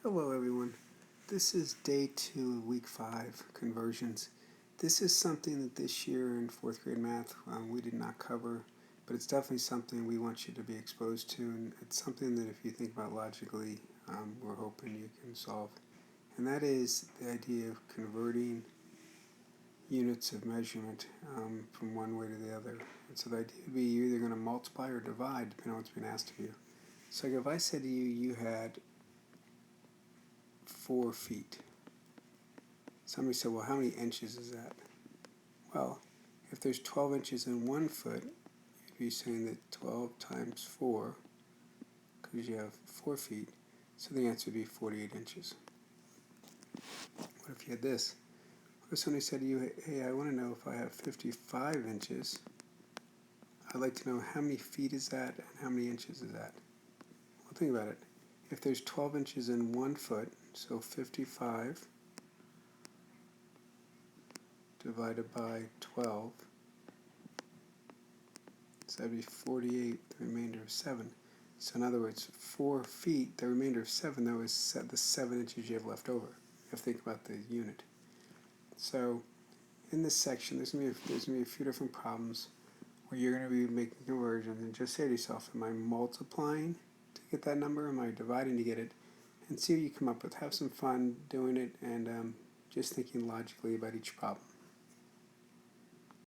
Hello everyone. This is day 2 of week 5, conversions. This is something that this year in 4th grade math we did not cover, but it's definitely something we want you to be exposed to, and it's something that if you think about logically, we're hoping you can solve. And that is the idea of converting units of measurement from one way to the other. And so the idea would be you're either going to multiply or divide depending on what's being asked of you. So if I said to you, you had 4 feet. Somebody said, well, how many inches is that? Well, if there's 12 inches in 1 foot, you'd be saying that 12 times 4, because you have 4 feet, so the answer would be 48 inches. What if you had this? What if somebody said to you, hey, I want to know if I have 55 inches. I'd like to know how many feet is that and how many inches is that? Well, think about it. If there's 12 inches in 1 foot, so 55 divided by 12, so that'd be 48, the remainder of 7. So in other words, 4 feet, the remainder of 7, that was the 7 inches you have left over. You have to think about the unit. So in this section, there's going to be a few different problems where you're going to be making conversions, and just say to yourself, am I multiplying to get that number? Am I dividing to get it? And see what you come up with. Have some fun doing it and just thinking logically about each problem.